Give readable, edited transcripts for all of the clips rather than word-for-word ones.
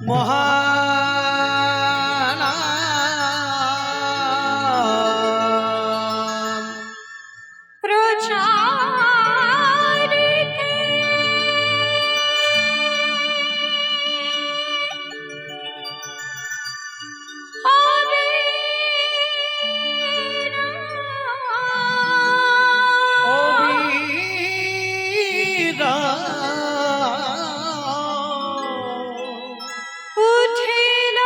মহানাম প্রচারিতে হবে উঠিল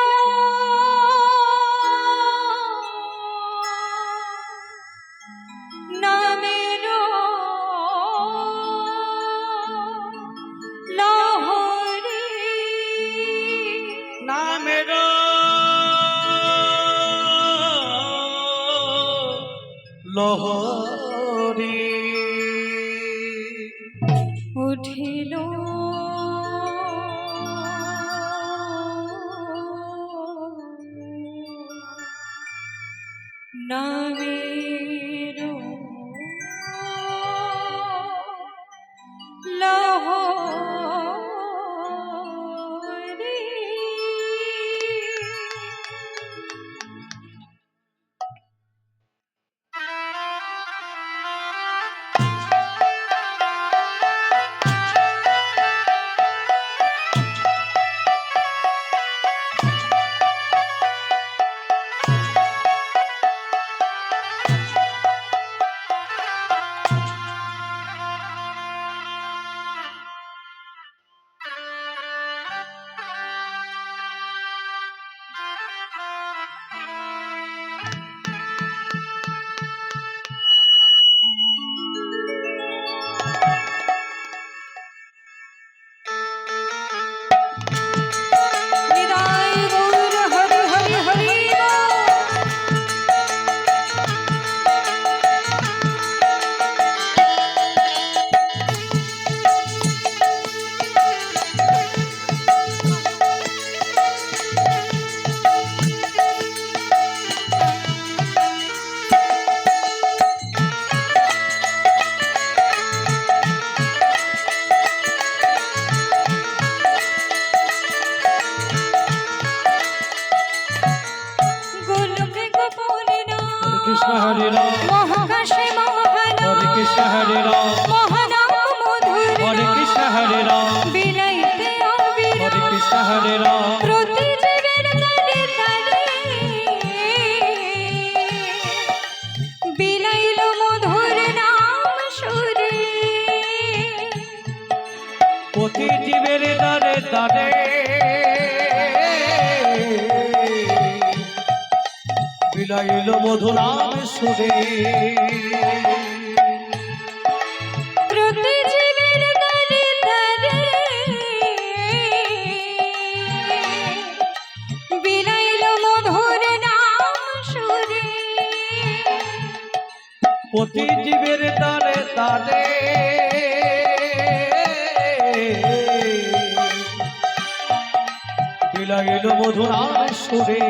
নামের লহরী নামের লহরী উঠিল নামের লহরী নিতাই গৌর হরি হরি হরি গোলকে গোপনে কৃষ্ণ হরে রাম মহাকাশে মহানাম হরে কৃষ্ণ হরে রাম মহানাম মধুর হরে কৃষ্ণ হরে রাম বিলাইতে অবিরাম হরে কৃষ্ণ হরে রাম প্রতি জীবের তরে তরে বিলাইল মধুর নাম সুরে প্রতি জীবের দ্বারে দ্বারে বিলাইল মধুরাম সুরে প্রতি জীবের তরে তরে বিলাইল মধুর নাম সুরে প্রতি জীবের দ্বারে দ্বারে বিলাইল মধুরাম সুরে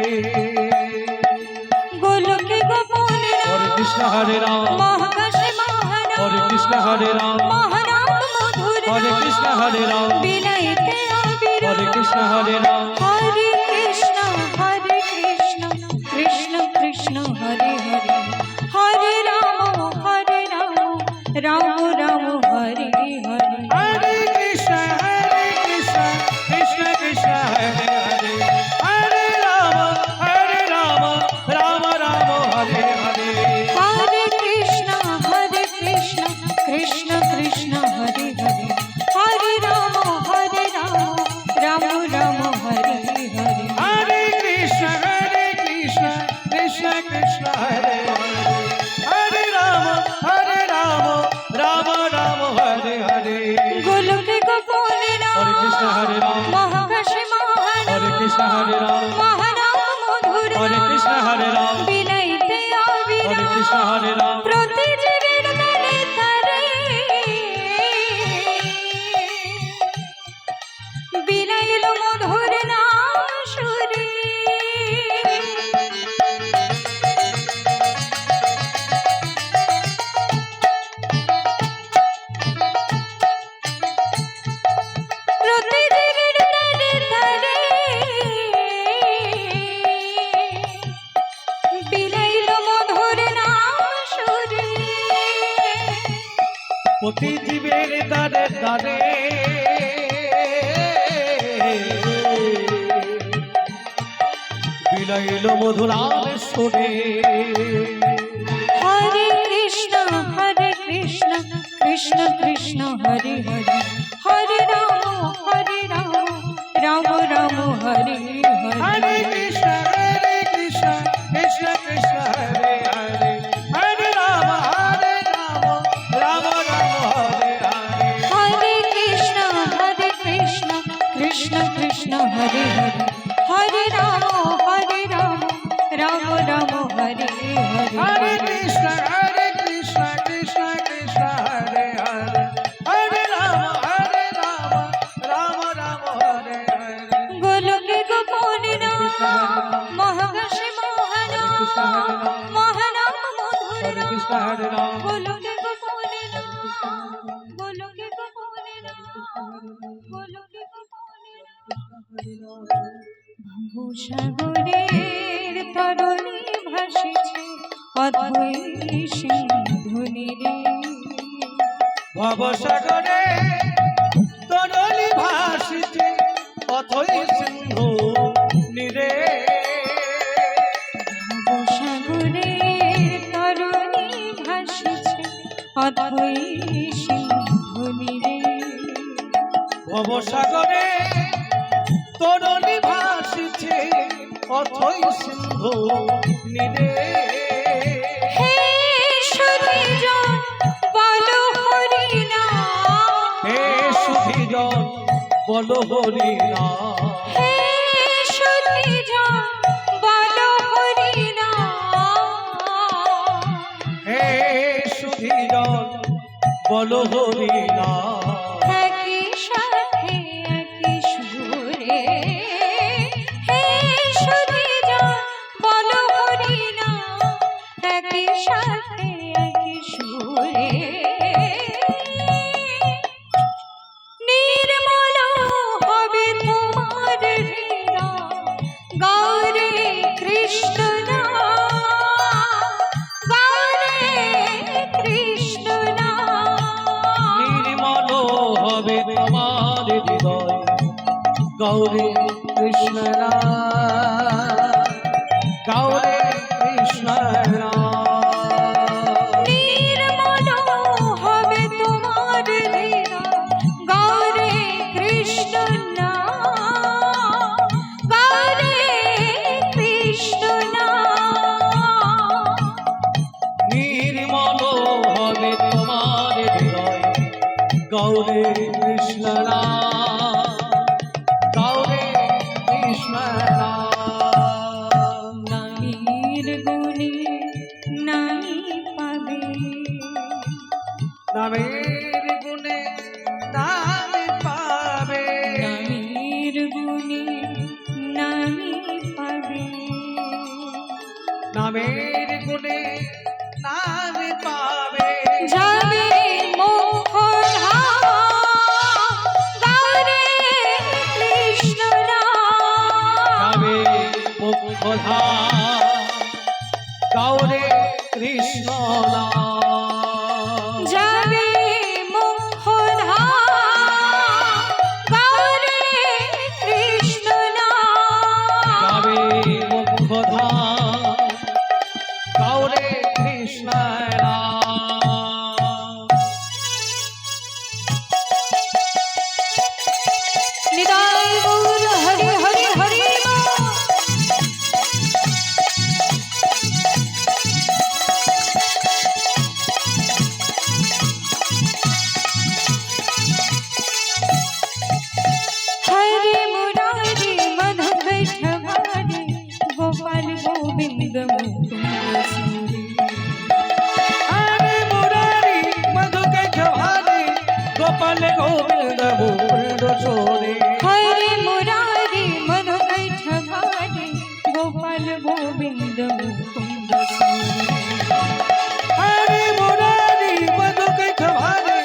গোলকে গোপনে হরে কৃষ্ণ হরে রাম মহাকাশে মহানাম হরে কৃষ্ণ হরে রাম মহানাম মধুর হরে কৃষ্ণ হরে রাম বিলাইতে অবিরাম হরে কৃষ্ণ হরে রাম হরে কৃষ্ণ কৃষ্ণ কৃষ্ণ হরে হরে হরে রাম রাম রাম হরে হরে হরে কৃষ্ণ কৃষ্ণ কৃষ্ণ হরে হরে হরে রাম রাম রাম হরে হরে হরে কৃষ্ণ কৃষ্ণ কৃষ্ণ হরে হরে হরে রাম রাম রাম হরে হরে হরে কৃষ্ণ কৃষ্ণ কৃষ্ণ হরে হরে হরে রাম রাম রাম হরে হরে গোলকে গোপনে হরে কৃষ্ণ হরে রাম মহাকাশে মহানাম হরে কৃষ্ণ হরে রাম মহানাম মধুর হরে কৃষ্ণ হরে রাম বিলাইতে অবিরাম হরে কৃষ্ণ হরে রাম প্রতি জীবের তরে তরে বিলাইল মধুর নাম সুরে প্রতি জীবের তরে তরে প্রতি জীবের দ্বারে দ্বারে বিলাইল মধুরাম সুরে। হরে কৃষ্ণ কৃষ্ণ কৃষ্ণ হরে হরে, হরে রাম রাম রাম হরে হরে। হরে কৃষ্ণ কৃষ্ণ কৃষ্ণ হরে হরে, হরে রাম রাম রাম হরে হরে। হরে কৃষ্ণ কৃষ্ণ কৃষ্ণ হরে হরে, হরে রাম রাম রাম হরে হরে। হরে কৃষ্ণ কৃষ্ণ কৃষ্ণ হরে হরে, হরে রাম রাম রাম হরে হরে। গোলকে গোপনে মহাকাশে মহানাম, মহানাম মধুর হরে কৃষ্ণ হরে রাম, গোলকে গোপনে গোলকে গোপনে গোলকে গোপনে। ভবসাগরের তরণী ভাসিছে অথৈ সিন্ধু নীরে। ভবসাগরে তরলি ভাসিছে অথৈ সিন্ধু নীরে। ভবসাগরের তরণী ভাসিছে অথৈ সিন্ধু নীরে। ভবসাগরে তরলি ভাসিছে অথৈ সিন্ধু নীরে। হে সুধীজন বল হরি নাম, হে সুধীজন বল হরি নাম, হে সুধীজন বল হরি নাম। হে সুধীজন বল হরি নাম। একই সাথে একই সুরে, হে সুধীজন বল হরি নাম। একই সাথে একই সুরে, নির্মল হবে তোমার হৃদয়। গৌরে কৃষ্ণ নাম, গৌরে কৃষ্ণ নাম। নির্মল হবে তোমার হৃদয়, গৌরে কৃষ্ণ নাম, গৌরে কৃষ্ণ নাম। নির্মল হবে তোমার হৃদয়। গৌরে কৃষ্ণ নাম, গৌরে কৃষ্ণ নাম। নির্মল হবে তোমার হৃদয়, গৌরে কৃষ্ণ নাম, গৌরে কৃষ্ণ নাম। নামের গুণে নামি পাবে, নামের গুণে নাম পাবে, নামের গুণে নামি পাবে। নামের গুণে নাম পাবে। যাবে মোক্ষ ধাম, গৌরে কৃষ্ণ নাম। যাবে মোক্ষ ধাম, গৌরে কৃষ্ণ নাম। যাবে মোক্ষ ধাম, গৌরে কৃষ্ণ নাম। যাবে মোক্ষ ধাম, গৌরে কৃষ্ণ নাম। নিতাই গৌর হরি হরি হরি বল। হরে মুরারি মধুকৈঠবারে, গোপাল গোবিন্দ মুকুন্দ সুরে। হরে মুরারি মধুকৈঠবারে, গোপাল গোবিন্দ মুকুন্দ সুরে। হরে মুরারি মধুকৈঠবারে, গোপাল গোবিন্দ মুকুন্দ সুরে। হরে মুরারি মধুকৈঠবারে,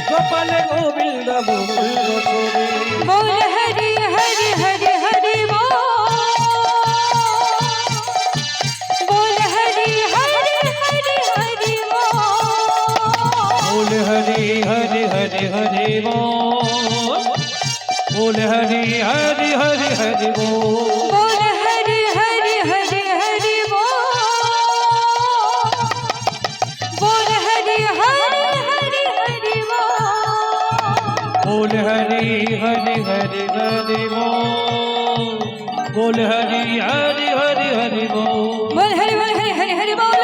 গোপাল গোবিন্দ মুকুন্দ সুরে। बोल हरि हरि हरि हरि बोल हरि हरि हरि हरि बोल। बोल हरि हरि हरि हरि बोल बोल हरि हरि हरि हरि बोल बोल हरि हरि हरि हरि बोल बोल हरि हरि हरि हरि बोल हरि हरि हरि हरि बोल बोल हरि हरि हरि हरि बोल बोल हरि हरि हरि हरि बोल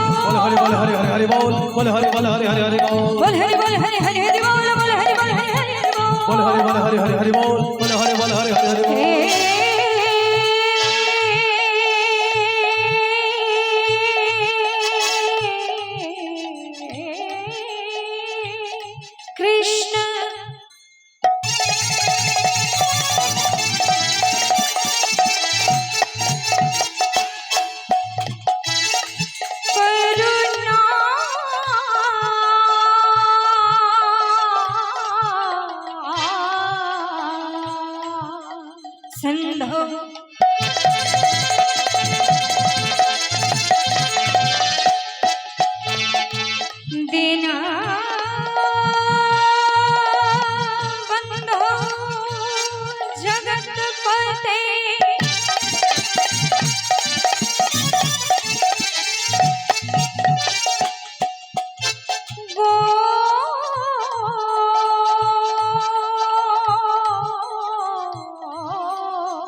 बोल हरि हरि हरि हरि बोल बोल हरि बोल हरि हरि हरि बोल बोल हरि हरि हरि हरि बोल बोल हरि हरि हरि हरि बोल बोल हरि बोल हरि हरि हरि बोल बोल हरि बोल हरि हरि हरि बोल कृष्ण करुणा सिंधु दीना बंधो जगतपते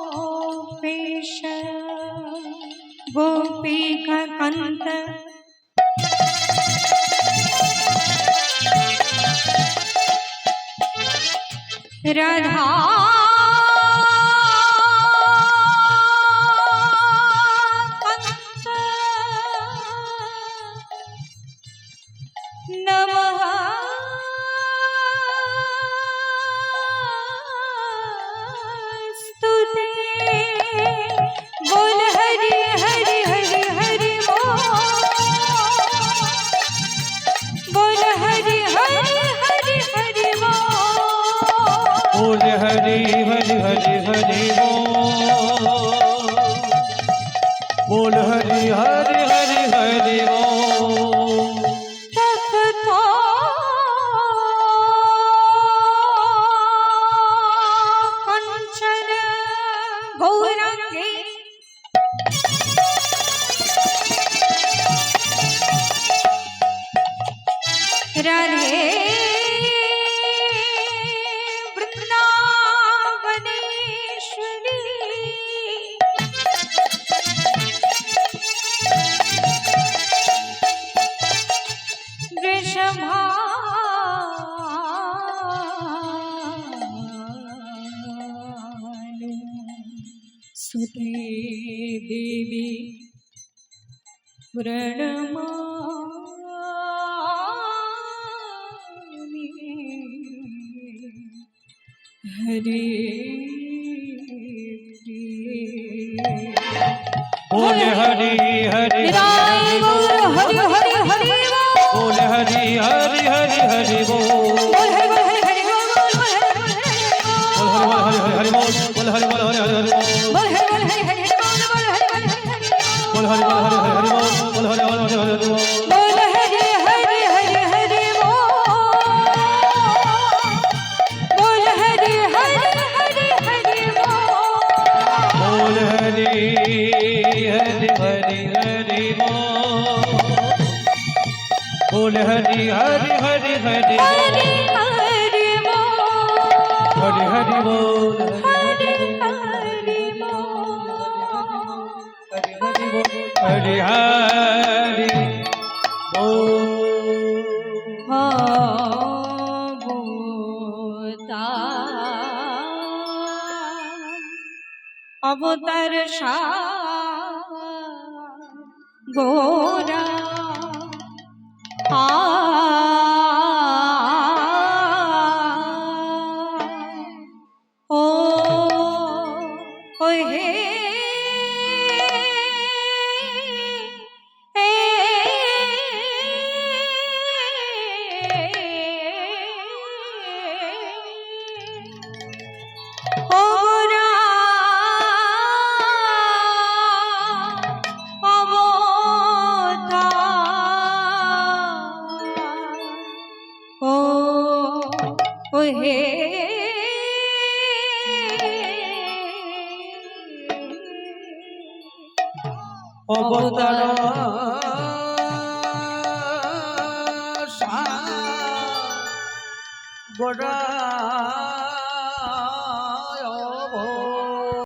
गोपेश गोपिका कंत राधा कंत नमः स्तुते बोल हरि हरि हरि हरि बोल हरि हरि हरि हरि बोल हरि हरि हरि हरि बोल बोल हरि हरि हरि हरि बोल तपतो कंचन गौरांगी राधे वृंदावनेश्वरी वृषभानु सुते देवी प्रणमामि हरे बोल हरि हरि हरि बोल हरि हरि हरि बोल हरि हरि हरि हरि बोल बोल हरि हरि हरि बोल बोल हरि बोल हरि हरि हरि बोल बोल हरि हरि हरि बोल बोल हरि हरि हरि बोल बोल हरि बोल हरि हरि हरि बोल बोल हरि हरि हरि हरि बोल हरि हरि हरि हरि बोल हरि हरि हरि हरि बोल हरि हरि हरि हरि हरि हरि हरि बोल हरि हरि हरि हरि बोल अवतार गोरा ओ हे অবতার গোড়া